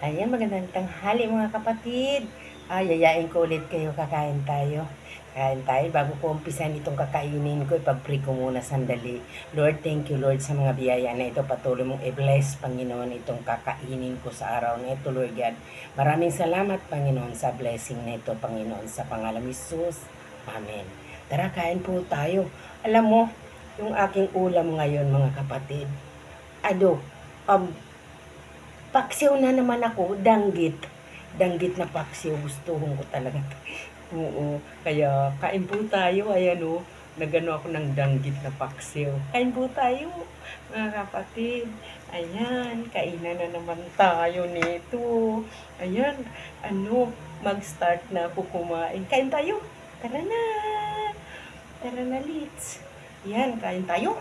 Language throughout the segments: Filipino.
Ayan, magandang tanghali mga kapatid. Yayain ko ulit kayo, kakain tayo. Kain tayo. Bago ko umpisan itong kakainin ko, ipag-pray ko muna sandali. Lord, thank you Lord sa mga biyaya na ito. Patuloy mong i-bless, Panginoon, itong kakainin ko sa araw na ito, Lord God. Maraming salamat, Panginoon, sa blessing na ito, Panginoon, sa pangalan ni Jesus. Amen. Tara, kain po tayo. Alam mo, yung aking ulam ngayon, mga kapatid, um, paksiw na naman ako, danggit. Danggit na paksiw, gustuhin ko talaga. Oo, kaya kain po tayo, ayan o. Nagano ako ng danggit na paksiw. Kain po tayo, mga kapatid. Ayan, kainan na naman tayo nito. Ayan, mag-start na ako kumain. Kain tayo. Tara na. Tara na, Litz. Yan, kain tayo.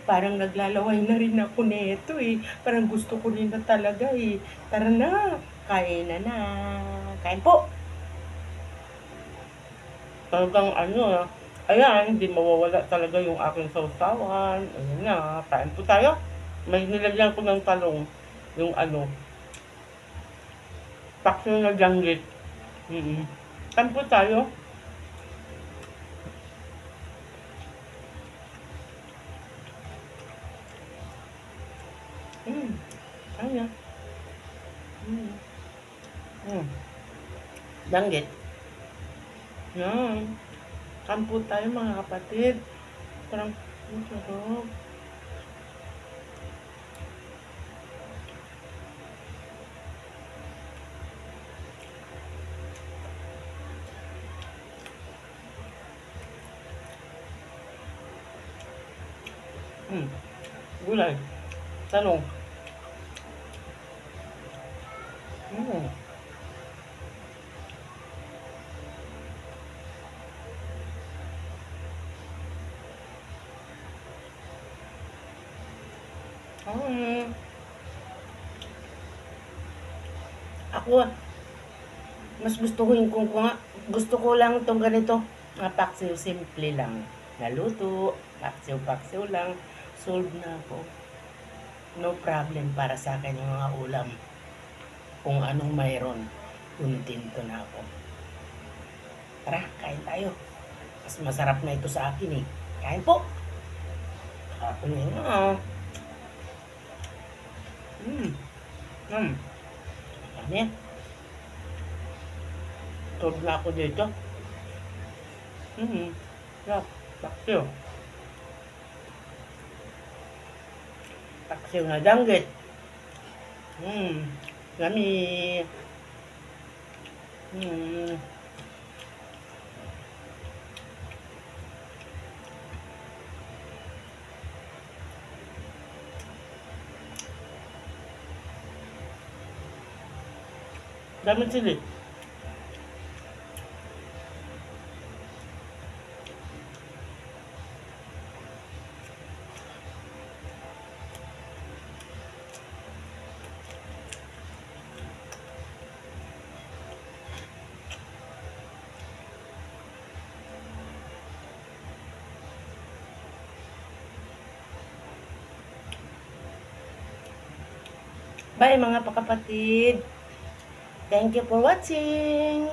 Parang naglalaway na rin ako nito eh. Parang gusto ko rin na talaga eh. Tara na, kain na. Kain po. Talagang ayan, hindi mawawala talaga yung aking sausawan. Ayan na, kain po tayo. May nilagyan ko ng talong. Yung paksiw na janggit. Kain po tayo. Ayan. Danggit. Yan. Kain po tayo mga kapatid. Parang, ang sarap. Gulay. Talong. Ako, mas gusto ko yung gusto ko lang itong ganito. Paksiw, simple lang. Naluto, paksiw lang. Solve na ako. No problem para sa akin yung mga ulam. Kung anong mayroon, kontento na ako. Tara, kain tayo. Mas masarap na ito sa akin eh. Kain po. Ako na yun. Ano yan? Solve na ako dito. Sarap. Paksiw. Paksiw na danggit. Yummy. Dami sili. Bye mga pakapatid. Thank you for watching.